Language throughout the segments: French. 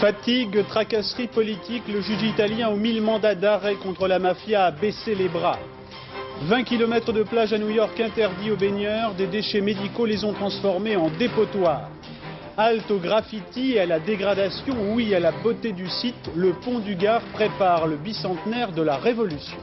Fatigue, tracasserie politique, le juge italien aux 1000 mandats d'arrêt contre la mafia a baissé les bras. 20 km de plage à New York interdits aux baigneurs, des déchets médicaux les ont transformés en dépotoirs. Halte au graffiti et à la dégradation, oui à la beauté du site, le pont du Gard prépare le bicentenaire de la Révolution.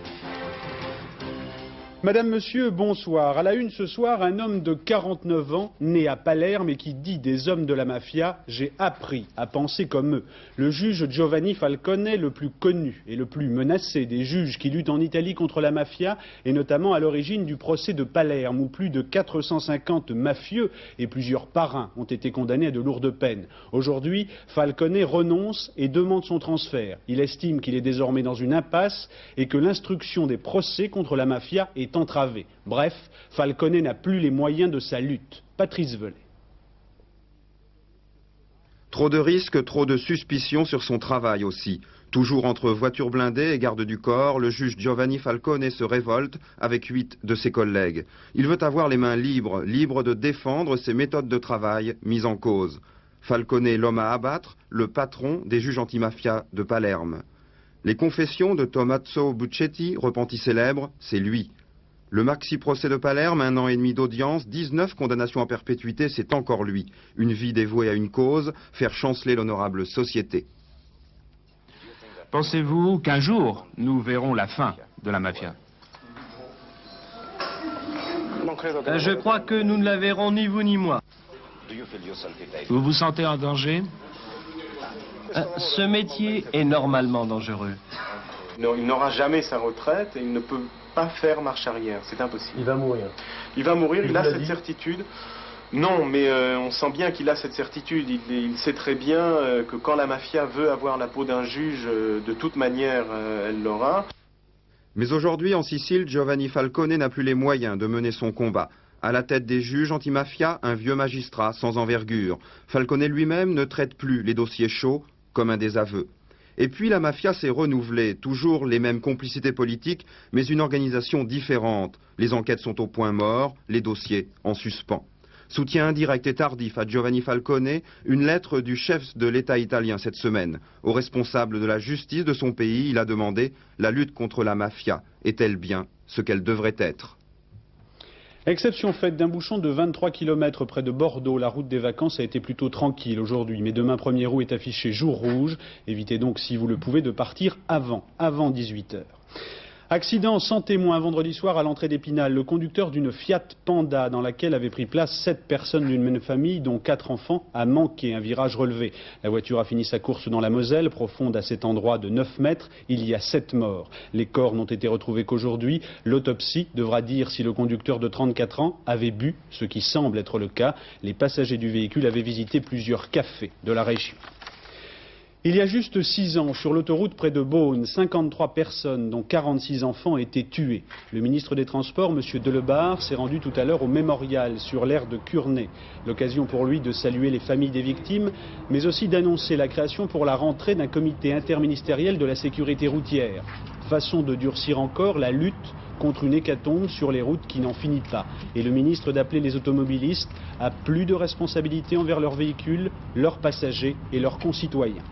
Madame, monsieur, bonsoir. À la une ce soir, un homme de 49 ans, né à Palerme et qui dit des hommes de la mafia « J'ai appris à penser comme eux ». Le juge Giovanni Falcone, le plus connu et le plus menacé des juges qui luttent en Italie contre la mafia, est notamment à l'origine du procès de Palerme où plus de 450 mafieux et plusieurs parrains ont été condamnés à de lourdes peines. Aujourd'hui, Falcone renonce et demande son transfert. Il estime qu'il est désormais dans une impasse et que l'instruction des procès contre la mafia est entravé. Bref, Falcone n'a plus les moyens de sa lutte. Patrice Velay. Trop de risques, trop de suspicions sur son travail aussi. Toujours entre voitures blindées et garde du corps, le juge Giovanni Falcone se révolte avec 8 de ses collègues. Il veut avoir les mains libres, libres de défendre ses méthodes de travail mises en cause. Falcone, l'homme à abattre, le patron des juges antimafia de Palerme. Les confessions de Tommaso Buccetti, repenti célèbre, c'est lui. Le maxi-procès de Palerme, 1 an et demi d'audience, 19 condamnations à perpétuité, c'est encore lui. Une vie dévouée à une cause, faire chanceler l'honorable société. Pensez-vous qu'un jour, nous verrons la fin de la mafia? Je crois que nous ne la verrons ni vous ni moi. Vous vous sentez en danger? Ce métier est normalement dangereux. Il n'aura jamais sa retraite et il ne peut pas faire marche arrière, c'est impossible. Il va mourir. Il va mourir, il a cette certitude. Non, mais on sent bien qu'il a cette certitude. Il sait très bien que quand la mafia veut avoir la peau d'un juge, de toute manière, elle l'aura. Mais aujourd'hui, en Sicile, Giovanni Falcone n'a plus les moyens de mener son combat. À la tête des juges antimafia, un vieux magistrat sans envergure. Falcone lui-même ne traite plus les dossiers chauds comme un désaveu. Et puis la mafia s'est renouvelée, toujours les mêmes complicités politiques, mais une organisation différente. Les enquêtes sont au point mort, les dossiers en suspens. Soutien indirect et tardif à Giovanni Falcone, une lettre du chef de l'État italien cette semaine. Au responsable de la justice de son pays, il a demandé « La lutte contre la mafia est-elle bien ce qu'elle devrait être ?» Exception faite d'un bouchon de 23 km près de Bordeaux, la route des vacances a été plutôt tranquille aujourd'hui. Mais demain 1er août est affiché jour rouge. Évitez donc si vous le pouvez de partir avant 18h. Accident sans témoin vendredi soir à l'entrée d'Épinal. Le conducteur d'une Fiat Panda dans laquelle avaient pris place 7 personnes d'une même famille dont 4 enfants a manqué un virage relevé. La voiture a fini sa course dans la Moselle, profonde à cet endroit de 9 mètres. Il y a 7 morts. Les corps n'ont été retrouvés qu'aujourd'hui. L'autopsie devra dire si le conducteur de 34 ans avait bu, ce qui semble être le cas. Les passagers du véhicule avaient visité plusieurs cafés de la région. Il y a juste 6 ans, sur l'autoroute près de Beaune, 53 personnes, dont 46 enfants, étaient tuées. Le ministre des Transports, M. Delebart, s'est rendu tout à l'heure au mémorial sur l'aire de Curnay. L'occasion pour lui de saluer les familles des victimes, mais aussi d'annoncer la création pour la rentrée d'un comité interministériel de la sécurité routière. Façon de durcir encore la lutte contre une hécatombe sur les routes qui n'en finit pas. Et le ministre d'appeler les automobilistes à plus de responsabilité envers leurs véhicules, leurs passagers et leurs concitoyens.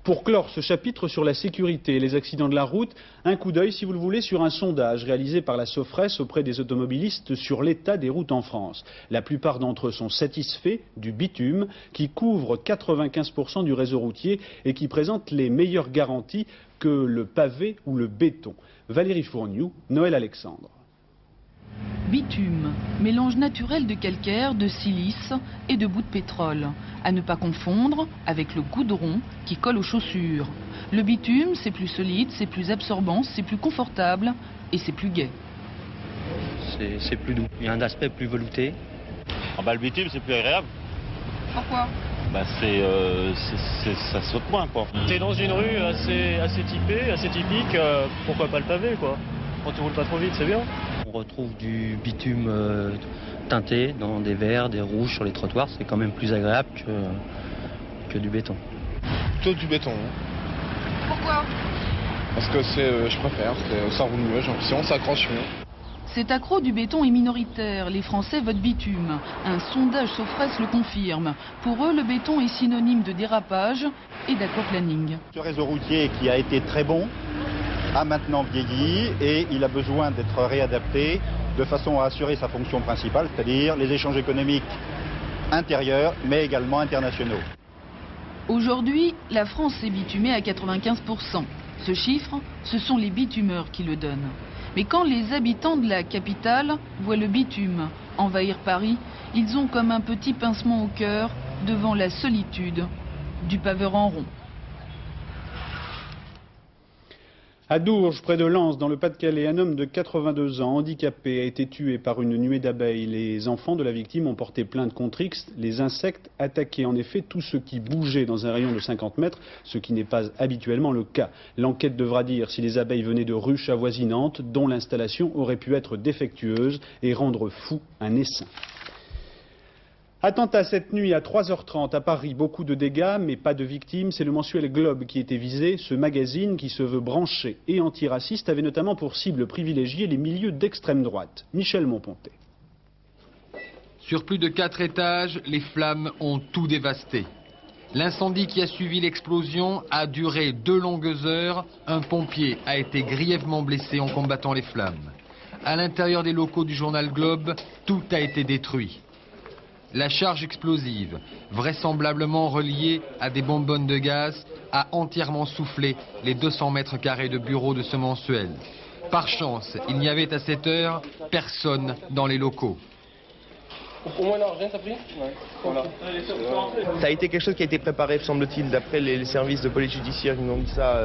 Pour clore ce chapitre sur la sécurité et les accidents de la route, un coup d'œil, si vous le voulez, sur un sondage réalisé par la Sofres auprès des automobilistes sur l'état des routes en France. La plupart d'entre eux sont satisfaits du bitume qui couvre 95% du réseau routier et qui présente les meilleures garanties que le pavé ou le béton. Valérie Fourniou, Noël Alexandre. Bitume, mélange naturel de calcaire, de silice et de bouts de pétrole. À ne pas confondre avec le goudron qui colle aux chaussures. Le bitume, c'est plus solide, c'est plus absorbant, c'est plus confortable et c'est plus gai. C'est plus doux. Il y a un aspect plus velouté. Le bitume, c'est plus agréable. Pourquoi? Ça saute moins, quoi. T'es dans une rue assez typée, assez typique, pourquoi pas le pavé, quoi. Quand tu roules pas trop vite, c'est bien. On retrouve du bitume teinté dans des verts, des rouges sur les trottoirs. C'est quand même plus agréable que du béton. Plutôt du béton. Hein. Pourquoi? Parce que je préfère, ça roule mieux, j'ai l'impression, ça accroche mieux. Cet accroc du béton est minoritaire. Les Français votent bitume. Un sondage Sofres le confirme. Pour eux, le béton est synonyme de dérapage et d'aquaplaning. Ce réseau routier qui a été très bon a maintenant vieilli et il a besoin d'être réadapté de façon à assurer sa fonction principale, c'est-à-dire les échanges économiques intérieurs mais également internationaux. Aujourd'hui, la France est bitumée à 95%. Ce chiffre, ce sont les bitumeurs qui le donnent. Mais quand les habitants de la capitale voient le bitume envahir Paris, ils ont comme un petit pincement au cœur devant la solitude du paveur en rond. À Dourges, près de Lens, dans le Pas-de-Calais, un homme de 82 ans, handicapé, a été tué par une nuée d'abeilles. Les enfants de la victime ont porté plainte contre X. Les insectes attaquaient en effet tout ce qui bougeait dans un rayon de 50 mètres, ce qui n'est pas habituellement le cas. L'enquête devra dire si les abeilles venaient de ruches avoisinantes, dont l'installation aurait pu être défectueuse et rendre fou un essaim. Attentat cette nuit à 3h30 à Paris, beaucoup de dégâts mais pas de victimes. C'est le mensuel Globe qui était visé. Ce magazine qui se veut branché et antiraciste avait notamment pour cible privilégiée les milieux d'extrême droite. Michel Monpontet. Sur plus de 4 étages, les flammes ont tout dévasté. L'incendie qui a suivi l'explosion a duré 2 longues heures. Un pompier a été grièvement blessé en combattant les flammes. À l'intérieur des locaux du journal Globe, tout a été détruit. La charge explosive, vraisemblablement reliée à des bonbonnes de gaz, a entièrement soufflé les 200 mètres carrés de bureaux de ce mensuel. Par chance, il n'y avait à cette heure personne dans les locaux. Ça a été quelque chose qui a été préparé, semble-t-il, d'après les services de police judiciaire qui nous ont dit ça,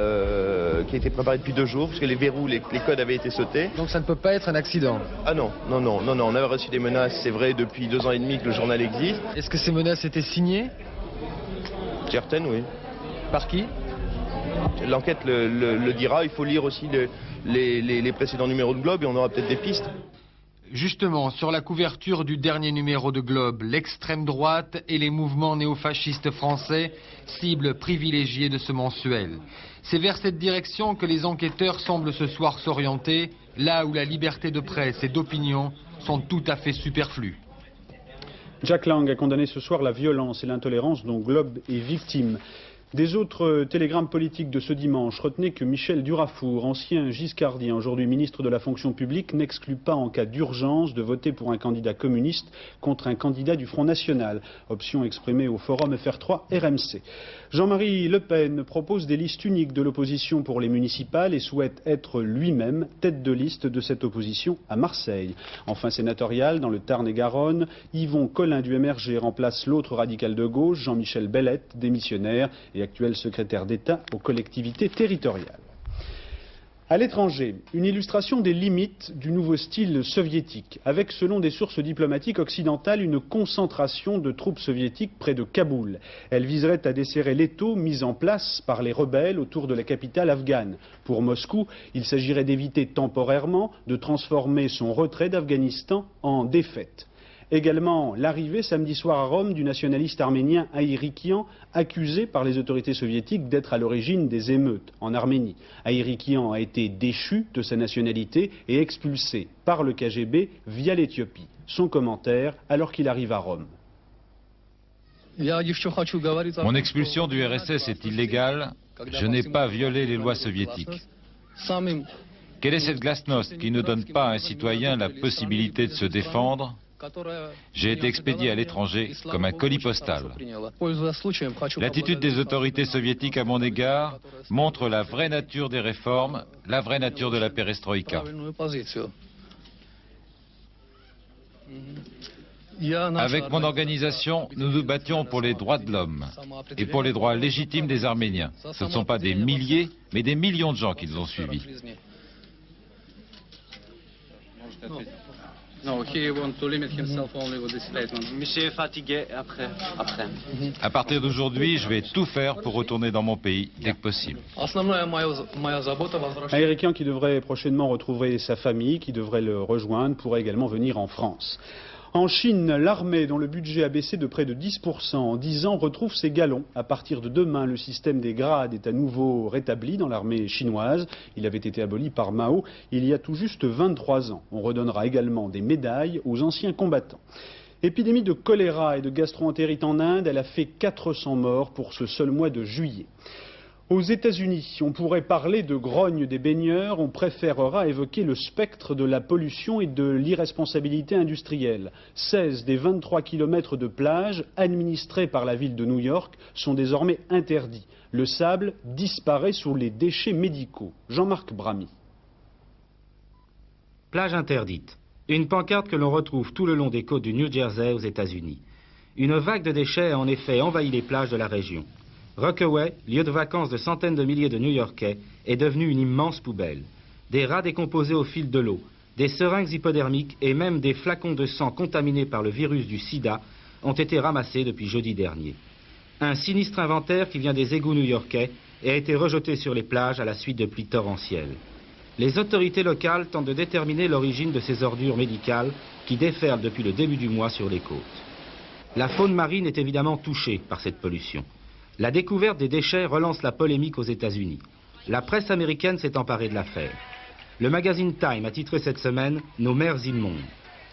qui a été préparé depuis 2 jours, parce que les verrous, les codes avaient été sautés. Donc ça ne peut pas être un accident? Ah non, on avait reçu des menaces, c'est vrai, depuis 2 ans et demi que le journal existe. Est-ce que ces menaces étaient signées? Certaines, oui. Par qui? L'enquête le dira, il faut lire aussi les précédents numéros de Globe et on aura peut-être des pistes. Justement, sur la couverture du dernier numéro de Globe, l'extrême droite et les mouvements néofascistes français, cibles privilégiées de ce mensuel. C'est vers cette direction que les enquêteurs semblent ce soir s'orienter, là où la liberté de presse et d'opinion sont tout à fait superflues. Jack Lang a condamné ce soir la violence et l'intolérance dont Globe est victime. Des autres télégrammes politiques de ce dimanche, retenez que Michel Durafour, ancien giscardien, aujourd'hui ministre de la fonction publique, n'exclut pas en cas d'urgence de voter pour un candidat communiste contre un candidat du Front National. Option exprimée au forum FR3 RMC. Jean-Marie Le Pen propose des listes uniques de l'opposition pour les municipales et souhaite être lui-même tête de liste de cette opposition à Marseille. Enfin sénatorial, dans le Tarn-et-Garonne, Yvon Collin du MRG remplace l'autre radical de gauche, Jean-Michel Bellette, démissionnaire et actuel secrétaire d'État aux collectivités territoriales. À l'étranger, une illustration des limites du nouveau style soviétique, avec, selon des sources diplomatiques occidentales, une concentration de troupes soviétiques près de Kaboul. Elle viserait à desserrer l'étau mis en place par les rebelles autour de la capitale afghane. Pour Moscou, il s'agirait d'éviter temporairement de transformer son retrait d'Afghanistan en défaite. Également l'arrivée samedi soir à Rome du nationaliste arménien Aïrikian, accusé par les autorités soviétiques d'être à l'origine des émeutes en Arménie. Aïrikian a été déchu de sa nationalité et expulsé par le KGB via l'Éthiopie. Son commentaire alors qu'il arrive à Rome. Mon expulsion du RSS est illégale. Je n'ai pas violé les lois soviétiques. Quelle est cette glasnost qui ne donne pas à un citoyen la possibilité de se défendre? J'ai été expédié à l'étranger comme un colis postal. L'attitude des autorités soviétiques à mon égard montre la vraie nature des réformes, la vraie nature de la perestroïka. Avec mon organisation, nous nous battions pour les droits de l'homme et pour les droits légitimes des Arméniens. Ce ne sont pas des milliers, mais des millions de gens qui nous ont suivis. Monsieur est fatigué après. À partir d'aujourd'hui, je vais tout faire pour retourner dans mon pays dès que possible. Aïrikian qui devrait prochainement retrouver sa famille, qui devrait le rejoindre, pourrait également venir en France. En Chine, l'armée, dont le budget a baissé de près de 10% en 10 ans, retrouve ses galons. À partir de demain, le système des grades est à nouveau rétabli dans l'armée chinoise. Il avait été aboli par Mao il y a tout juste 23 ans. On redonnera également des médailles aux anciens combattants. Épidémie de choléra et de gastro-entérite en Inde, elle a fait 400 morts pour ce seul mois de juillet. Aux États-Unis, on pourrait parler de grogne des baigneurs, on préférera évoquer le spectre de la pollution et de l'irresponsabilité industrielle. 16 des 23 kilomètres de plage administrés par la ville de New York sont désormais interdits. Le sable disparaît sous les déchets médicaux. Jean-Marc Bramy. Plage interdite. Une pancarte que l'on retrouve tout le long des côtes du New Jersey aux États-Unis. Une vague de déchets a en effet envahi les plages de la région. Rockaway, lieu de vacances de centaines de milliers de New-Yorkais, est devenu une immense poubelle. Des rats décomposés au fil de l'eau, des seringues hypodermiques et même des flacons de sang contaminés par le virus du sida ont été ramassés depuis jeudi dernier. Un sinistre inventaire qui vient des égouts new-yorkais et a été rejeté sur les plages à la suite de pluies torrentielles. Les autorités locales tentent de déterminer l'origine de ces ordures médicales qui déferlent depuis le début du mois sur les côtes. La faune marine est évidemment touchée par cette pollution. La découverte des déchets relance la polémique aux États-Unis. La presse américaine s'est emparée de l'affaire. Le magazine Time a titré cette semaine « Nos mers immondes ».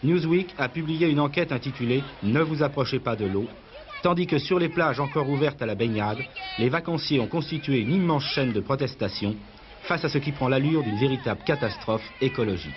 Newsweek a publié une enquête intitulée « Ne vous approchez pas de l'eau », tandis que sur les plages encore ouvertes à la baignade, les vacanciers ont constitué une immense chaîne de protestation face à ce qui prend l'allure d'une véritable catastrophe écologique.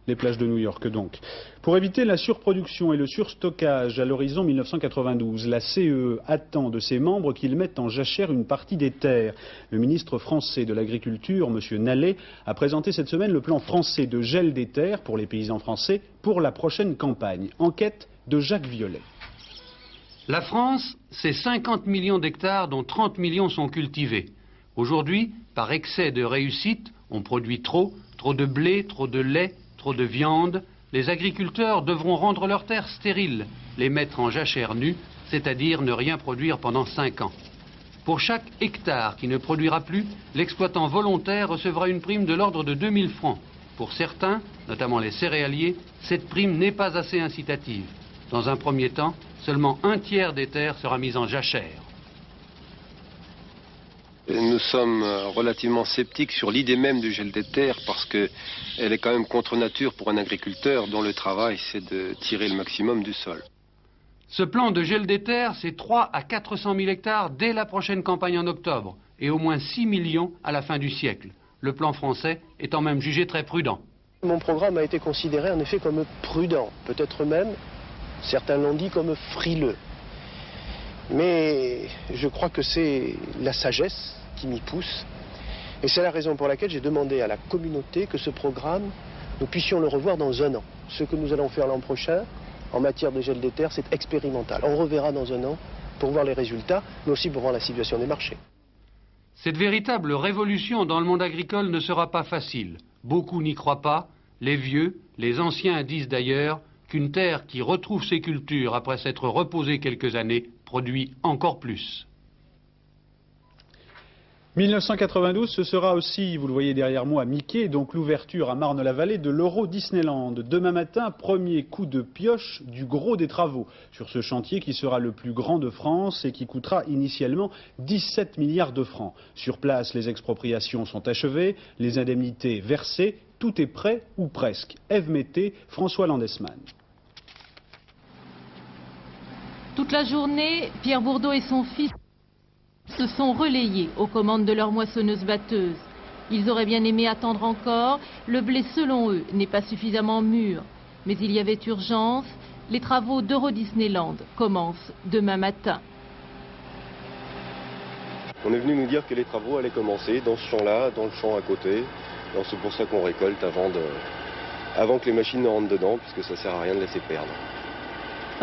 Les plages de New York donc. Pour éviter la surproduction et le surstockage à l'horizon 1992, la CEE attend de ses membres qu'ils mettent en jachère une partie des terres. Le ministre français de l'Agriculture, M. Nallet, a présenté cette semaine le plan français de gel des terres pour les paysans français pour la prochaine campagne. Enquête de Jacques Violet. La France, c'est 50 millions d'hectares dont 30 millions sont cultivés. Aujourd'hui, par excès de réussite, on produit trop de blé, trop de lait, trop de viande. Les agriculteurs devront rendre leurs terres stériles, les mettre en jachère nue, c'est-à-dire ne rien produire pendant 5 ans. Pour chaque hectare qui ne produira plus, l'exploitant volontaire recevra une prime de l'ordre de 2000 francs. Pour certains, notamment les céréaliers, cette prime n'est pas assez incitative. Dans un premier temps, seulement un tiers des terres sera mise en jachère. Nous sommes relativement sceptiques sur l'idée même du gel des terres parce qu'elle est quand même contre nature pour un agriculteur dont le travail c'est de tirer le maximum du sol. Ce plan de gel des terres, c'est 3 à 400 000 hectares dès la prochaine campagne en octobre et au moins 6 millions à la fin du siècle. Le plan français étant même jugé très prudent. Mon programme a été considéré en effet comme prudent, peut-être même, certains l'ont dit, comme frileux. Mais je crois que c'est la sagesse qui m'y pousse. Et c'est la raison pour laquelle j'ai demandé à la communauté que ce programme, nous puissions le revoir dans 1 an. Ce que nous allons faire l'an prochain, en matière de gel des terres, c'est expérimental. On reverra dans 1 an pour voir les résultats, mais aussi pour voir la situation des marchés. Cette véritable révolution dans le monde agricole ne sera pas facile. Beaucoup n'y croient pas. Les vieux, les anciens disent d'ailleurs qu'une terre qui retrouve ses cultures après s'être reposée quelques années produit encore plus. 1992, ce sera aussi, vous le voyez derrière moi, Mickey, donc l'ouverture à Marne-la-Vallée de l'Euro Disneyland. Demain matin, premier coup de pioche du gros des travaux sur ce chantier qui sera le plus grand de France et qui coûtera initialement 17 milliards de francs. Sur place, les expropriations sont achevées, les indemnités versées, tout est prêt ou presque. Ève Mété, François Landesman. Toute la journée, Pierre Bourdeau et son fils se sont relayés aux commandes de leur moissonneuse-batteuse. Ils auraient bien aimé attendre encore. Le blé, selon eux, n'est pas suffisamment mûr. Mais il y avait urgence. Les travaux d'Euro Disneyland commencent demain matin. On est venu nous dire que les travaux allaient commencer dans ce champ-là, dans le champ à côté. C'est pour ça qu'on récolte avant que les machines ne rentrent dedans, puisque ça ne sert à rien de laisser perdre.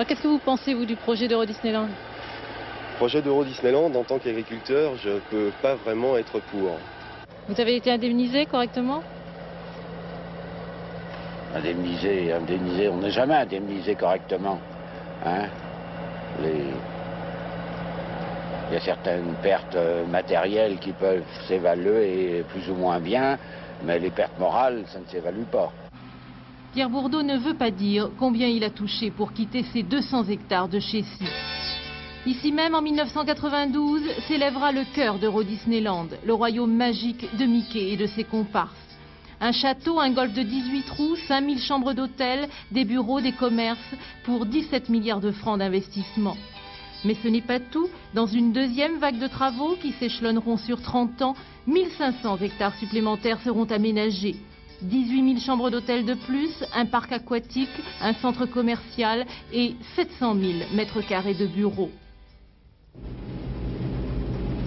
Qu'est-ce que vous pensez, vous, du projet d'Euro Disneyland? Projet d'Euro Disneyland, en tant qu'agriculteur, je ne peux pas vraiment être pour. Vous avez été indemnisé correctement? Indemnisé, on n'est jamais indemnisé correctement. Hein? Il y a certaines pertes matérielles qui peuvent s'évaluer plus ou moins bien. Mais les pertes morales, ça ne s'évalue pas. Pierre Bourdeau ne veut pas dire combien il a touché pour quitter ses 200 hectares de Chessy. Ici même, en 1992, s'élèvera le cœur d'Euro Disneyland, le royaume magique de Mickey et de ses comparses. Un château, un golf de 18 trous, 5000 chambres d'hôtel, des bureaux, des commerces, pour 17 milliards de francs d'investissement. Mais ce n'est pas tout. Dans une deuxième vague de travaux qui s'échelonneront sur 30 ans, 1500 hectares supplémentaires seront aménagés. 18 000 chambres d'hôtel de plus, un parc aquatique, un centre commercial et 700 000 mètres carrés de bureaux.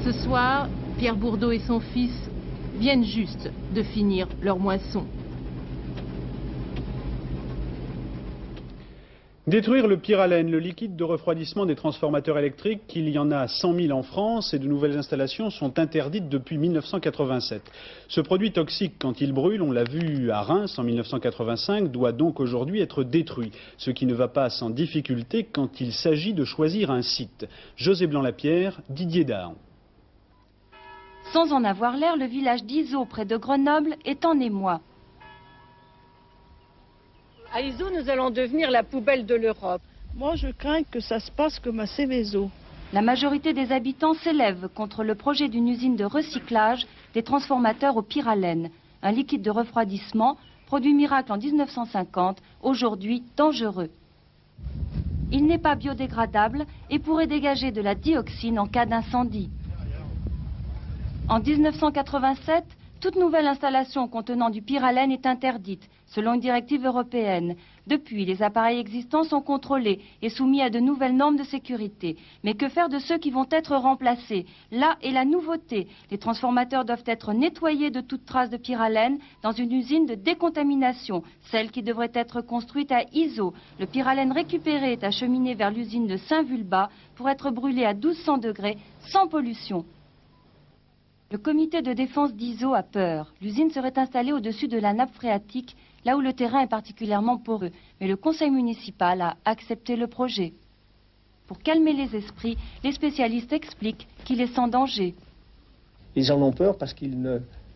Ce soir, Pierre Bourdeau et son fils viennent juste de finir leur moisson. Détruire le pyralène, le liquide de refroidissement des transformateurs électriques, qu'il y en a 100 000 en France et de nouvelles installations sont interdites depuis 1987. Ce produit toxique, quand il brûle, on l'a vu à Reims en 1985, doit donc aujourd'hui être détruit, ce qui ne va pas sans difficulté quand il s'agit de choisir un site. José Blanc-Lapierre, Didier Dahan. Sans en avoir l'air, le village d'Izeau, près de Grenoble, est en émoi. À Izeau, nous allons devenir la poubelle de l'Europe. Moi, je crains que ça se passe comme à Céveso. La majorité des habitants s'élève contre le projet d'une usine de recyclage des transformateurs au pyralène, un liquide de refroidissement, produit miracle en 1950, aujourd'hui dangereux. Il n'est pas biodégradable et pourrait dégager de la dioxine en cas d'incendie. En 1987, toute nouvelle installation contenant du pyralène est interdite, selon une directive européenne. Depuis, les appareils existants sont contrôlés et soumis à de nouvelles normes de sécurité. Mais que faire de ceux qui vont être remplacés? Là est la nouveauté. Les transformateurs doivent être nettoyés de toute trace de pyralène dans une usine de décontamination, celle qui devrait être construite à Izeau. Le pyralène récupéré est acheminé vers l'usine de Saint-Vulbas pour être brûlé à 1200 degrés sans pollution. Le comité de défense d'Izeau a peur. L'usine serait installée au-dessus de la nappe phréatique, là où le terrain est particulièrement poreux. Mais le conseil municipal a accepté le projet. Pour calmer les esprits, les spécialistes expliquent qu'il est sans danger. Ils en ont peur parce qu'ils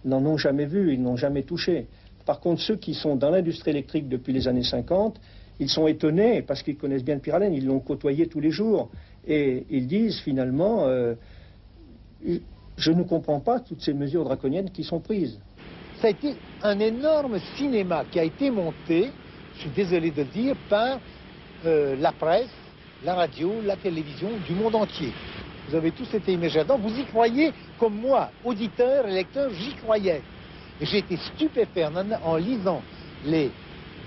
n'en ont jamais vu, ils n'ont jamais touché. Par contre, ceux qui sont dans l'industrie électrique depuis les années 50, ils sont étonnés parce qu'ils connaissent bien le pyralène, ils l'ont côtoyé tous les jours. Et ils disent finalement... je ne comprends pas toutes ces mesures draconiennes qui sont prises. Ça a été un énorme cinéma qui a été monté, je suis désolé de le dire, par la presse, la radio, la télévision du monde entier. Vous avez tous été immergés là-dedans, vous y croyez comme moi, auditeur et lecteur, j'y croyais. Et j'ai été stupéfait en lisant les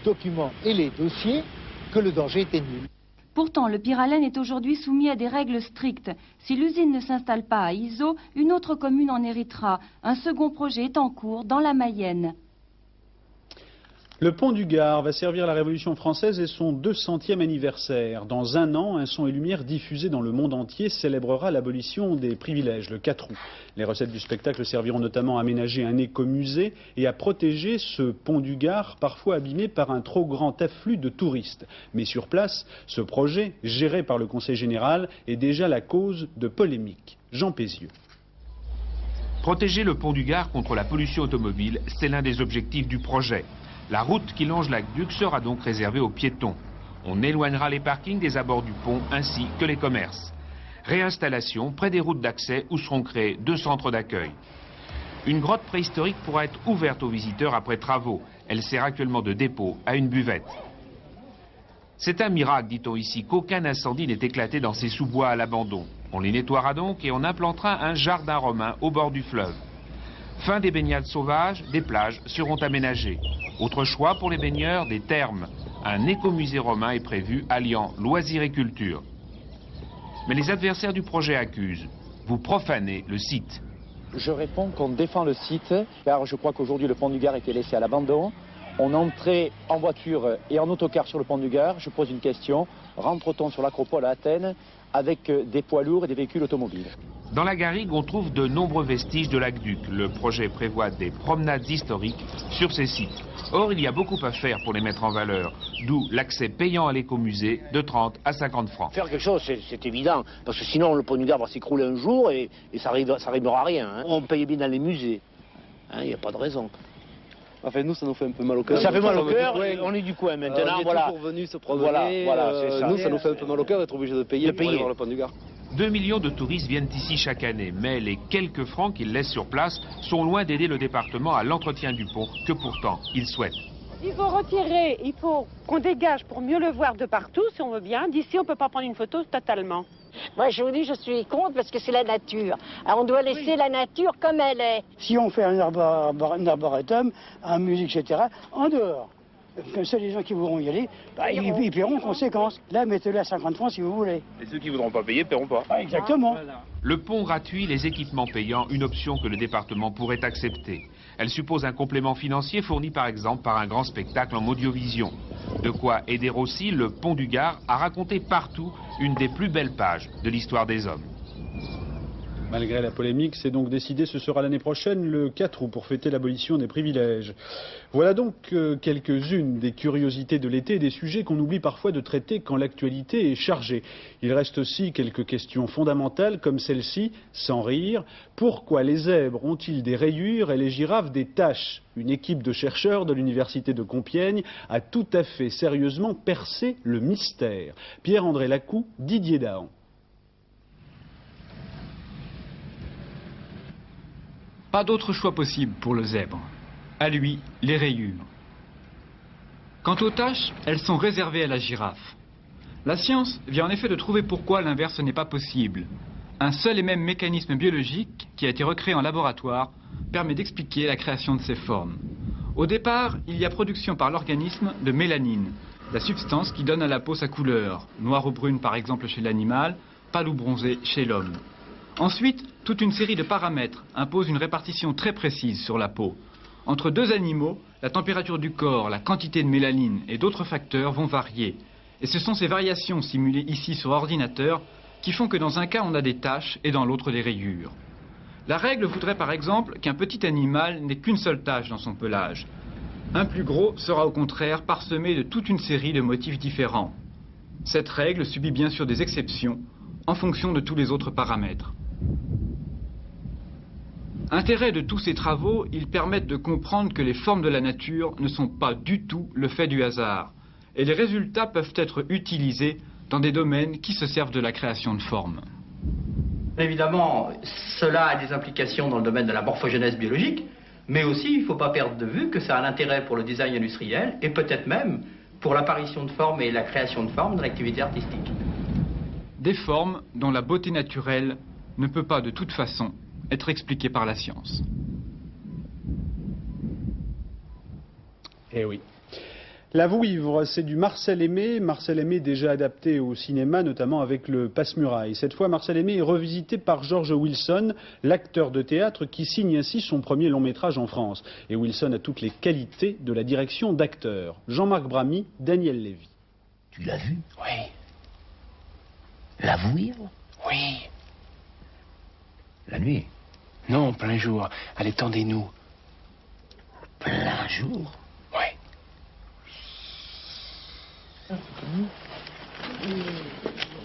documents et les dossiers que le danger était nul. Pourtant, le pyralène est aujourd'hui soumis à des règles strictes. Si l'usine ne s'installe pas à Izeau, une autre commune en héritera. Un second projet est en cours dans la Mayenne. Le pont du Gard va servir la Révolution française et son 200e anniversaire. Dans un an, un son et lumière diffusé dans le monde entier célébrera l'abolition des privilèges, le 4 août. Les recettes du spectacle serviront notamment à aménager un écomusée et à protéger ce pont du Gard, parfois abîmé par un trop grand afflux de touristes. Mais sur place, ce projet, géré par le Conseil général, est déjà la cause de polémiques. Jean Pézieux. Protéger le pont du Gard contre la pollution automobile, c'est l'un des objectifs du projet. La route qui longe l'aqueduc sera donc réservée aux piétons. On éloignera les parkings des abords du pont ainsi que les commerces. Réinstallation près des routes d'accès où seront créés 2 centres d'accueil. Une grotte préhistorique pourra être ouverte aux visiteurs après travaux. Elle sert actuellement de dépôt à une buvette. C'est un miracle, dit-on ici, qu'aucun incendie n'ait éclaté dans ces sous-bois à l'abandon. On les nettoiera donc et on implantera un jardin romain au bord du fleuve. Fin des baignades sauvages, des plages seront aménagées. Autre choix pour les baigneurs, des thermes. Un écomusée romain est prévu alliant loisirs et culture. Mais les adversaires du projet accusent. Vous profanez le site. Je réponds qu'on défend le site, car je crois qu'aujourd'hui le pont du Gard était laissé à l'abandon. On entrait en voiture et en autocar sur le pont du Gard. Je pose une question. Rentre-t-on sur l'acropole à Athènes avec des poids lourds et des véhicules automobiles? Dans la garrigue, on trouve de nombreux vestiges de l'aqueduc. Le projet prévoit des promenades historiques sur ces sites. Or, il y a beaucoup à faire pour les mettre en valeur, d'où l'accès payant à l'écomusée de 30 à 50 francs. Faire quelque chose, c'est évident, parce que sinon le pont du Gard va s'écrouler un jour et ça n'arrivera à rien. Hein. On paye bien dans les musées, il n'y a pas de raison. Enfin, nous, ça nous fait un peu mal au cœur. Ça fait mal au cœur, on est du coin maintenant, on est voilà. toujours venus se promener. Voilà, c'est ça. Nous, ça nous fait un peu mal au cœur d'être obligés de payer pour aller voir le pont du Gard. 2 millions de touristes viennent ici chaque année, mais les quelques francs qu'ils laissent sur place sont loin d'aider le département à l'entretien du pont que pourtant il souhaite. Il faut retirer, il faut qu'on dégage pour mieux le voir de partout, si on veut bien. D'ici, on ne peut pas prendre une photo totalement. Moi, je vous dis, je suis contre parce que c'est la nature. Alors, on doit laisser la nature comme elle est. Si on fait un arboretum, un musée, etc., en dehors, comme ça, les gens qui voudront y aller, bah, ils paieront en conséquence. Là, mettez-le à 50 francs si vous voulez. Et ceux qui ne voudront pas payer, ne paieront pas. Ah, exactement. Le pont gratuit, les équipements payants, une option que le département pourrait accepter. Elle suppose un complément financier fourni par exemple par un grand spectacle en audiovision. De quoi aider aussi le pont du Gard à raconter partout une des plus belles pages de l'histoire des hommes. Malgré la polémique, c'est donc décidé, ce sera l'année prochaine, le 4 août, pour fêter l'abolition des privilèges. Voilà donc quelques-unes des curiosités de l'été et des sujets qu'on oublie parfois de traiter quand l'actualité est chargée. Il reste aussi quelques questions fondamentales comme celle-ci, sans rire. Pourquoi les zèbres ont-ils des rayures et les girafes des taches? Une équipe de chercheurs de l'université de Compiègne a tout à fait sérieusement percé le mystère. Pierre-André Lacou, Didier Dahan. Pas d'autre choix possible pour le zèbre. À lui, les rayures. Quant aux taches, elles sont réservées à la girafe. La science vient en effet de trouver pourquoi l'inverse n'est pas possible. Un seul et même mécanisme biologique, qui a été recréé en laboratoire, permet d'expliquer la création de ces formes. Au départ, il y a production par l'organisme de mélanine, la substance qui donne à la peau sa couleur, noire ou brune par exemple chez l'animal, pâle ou bronzé chez l'homme. Ensuite, toute une série de paramètres impose une répartition très précise sur la peau. Entre deux animaux, la température du corps, la quantité de mélanine et d'autres facteurs vont varier. Et ce sont ces variations simulées ici sur ordinateur qui font que dans un cas on a des taches et dans l'autre des rayures. La règle voudrait par exemple qu'un petit animal n'ait qu'une seule tache dans son pelage. Un plus gros sera au contraire parsemé de toute une série de motifs différents. Cette règle subit bien sûr des exceptions en fonction de tous les autres paramètres. Intérêt de tous ces travaux, ils permettent de comprendre que les formes de la nature ne sont pas du tout le fait du hasard. Et les résultats peuvent être utilisés dans des domaines qui se servent de la création de formes. Évidemment, cela a des implications dans le domaine de la morphogenèse biologique, mais aussi il ne faut pas perdre de vue que ça a un intérêt pour le design industriel et peut-être même pour l'apparition de formes et la création de formes dans l'activité artistique. Des formes dont la beauté naturelle ne peut pas de toute façon être expliquée par la science. Eh oui. La Vouivre, c'est du Marcel Aimé. Marcel Aimé déjà adapté au cinéma, notamment avec le Passe-Muraille. Cette fois, Marcel Aimé est revisité par George Wilson, l'acteur de théâtre qui signe ainsi son premier long-métrage en France. Et Wilson a toutes les qualités de la direction d'acteur. Jean-Marc Bramy, Daniel Lévy. Tu l'as vu? Oui. La Vouivre? Oui. La nuit? Non, plein jour. Allez, tendez-nous. Plein jour? Oui.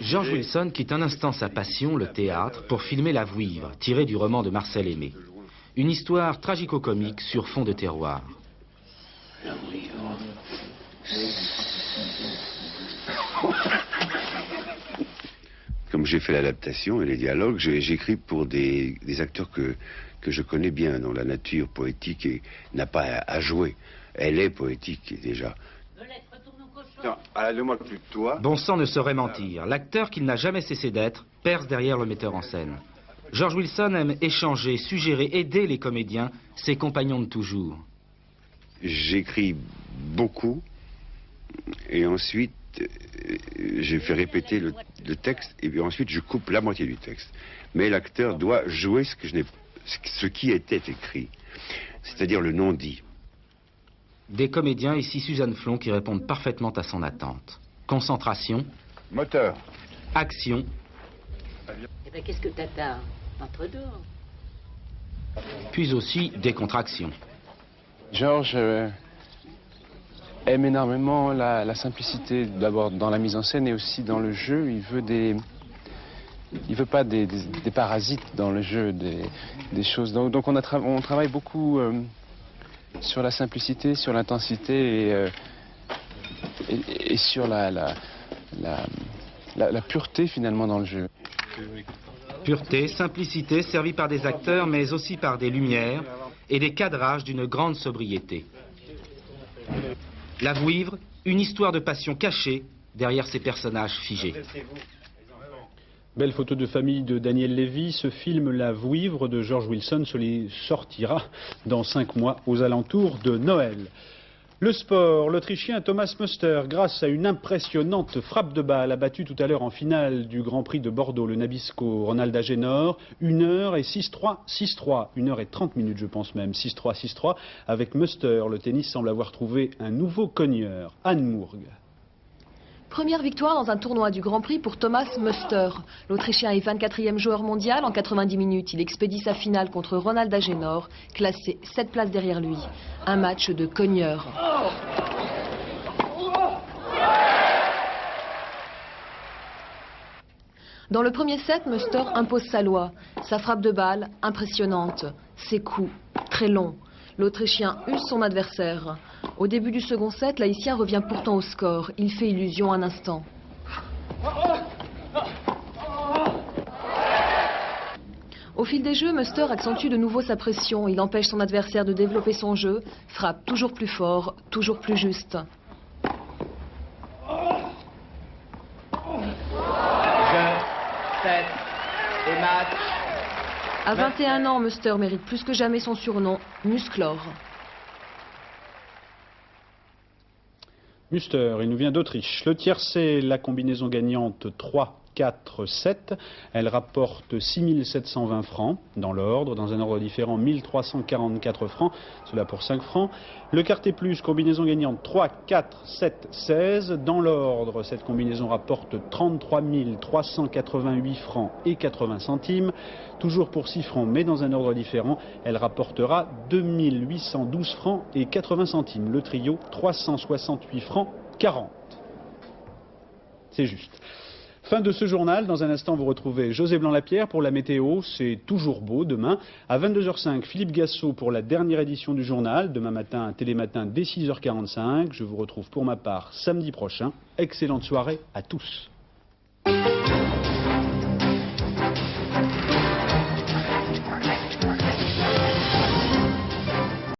George Wilson quitte un instant sa passion, le théâtre, pour filmer La Vouivre, tirée du roman de Marcel Aimé. Une histoire tragico-comique sur fond de terroir. La Vouivre. Comme j'ai fait l'adaptation et les dialogues, j'écris pour des acteurs que je connais bien, dont la nature poétique n'a pas à jouer. Elle est poétique déjà. Non, allez-moi plus de toi. Bon sang ne saurait mentir. L'acteur qu'il n'a jamais cessé d'être perce derrière le metteur en scène. George Wilson aime échanger, suggérer, aider les comédiens, ses compagnons de toujours. J'écris beaucoup et ensuite j'ai fait répéter le texte et puis ensuite je coupe la moitié du texte. Mais l'acteur doit jouer ce qui était écrit, c'est-à-dire le non-dit. Des comédiens, ici Suzanne Flon, qui répondent parfaitement à son attente. Concentration. Moteur. Action. Eh ben, qu'est-ce que t'attends? Entre deux. Puis aussi décontraction. Georges aime énormément la simplicité, d'abord dans la mise en scène et aussi dans le jeu. Il veut pas des parasites dans le jeu, des choses. Donc on travaille beaucoup Sur la simplicité, sur l'intensité et sur la pureté finalement dans le jeu. Pureté, simplicité, servie par des acteurs, mais aussi par des lumières et des cadrages d'une grande sobriété. La Vouivre, une histoire de passion cachée derrière ces personnages figés. Belle photo de famille de Daniel Lévy. Ce film La Vouivre de George Wilson sortira dans 5 mois aux alentours de Noël. Le sport, l'Autrichien Thomas Muster, grâce à une impressionnante frappe de balle, a battu tout à l'heure en finale du Grand Prix de Bordeaux le Nabisco Ronald Agenor, 1h et 6-3, 6-3, 1h et 30 minutes je pense même, 6-3, 6-3. Avec Muster, le tennis semble avoir trouvé un nouveau cogneur, Anne Mourgue. Première victoire dans un tournoi du Grand Prix pour Thomas Muster. L'Autrichien est 24e joueur mondial en 90 minutes. Il expédie sa finale contre Ronald Agenor, classé 7 places derrière lui. Un match de cogneur. Dans le premier set, Muster impose sa loi. Sa frappe de balle, impressionnante. Ses coups, très longs. L'Autrichien use son adversaire. Au début du second set, l'Haïtien revient pourtant au score. Il fait illusion un instant. Au fil des jeux, Muster accentue de nouveau sa pression. Il empêche son adversaire de développer son jeu, frappe toujours plus fort, toujours plus juste. Jeu, set et match. À 21 ans, Muster mérite plus que jamais son surnom, Musclor. Muster, il nous vient d'Autriche. Le tiercé, la combinaison gagnante 3-4-7. Elle rapporte 6 720 francs dans l'ordre. Dans un ordre différent, 1 344 francs. Cela pour 5 francs. Le quartet plus, combinaison gagnante 3-4-7-16. Dans l'ordre, cette combinaison rapporte 33 388 francs et 80 centimes. Toujours pour 6 francs, mais dans un ordre différent, elle rapportera 2 812 francs et 80 centimes. Le trio, 368 francs 40. C'est juste. Fin de ce journal. Dans un instant, vous retrouvez José Blanc-Lapierre pour la météo. C'est toujours beau demain. À 22h05, Philippe Gassot pour la dernière édition du journal. Demain matin, Télématin dès 6h45. Je vous retrouve pour ma part samedi prochain. Excellente soirée à tous.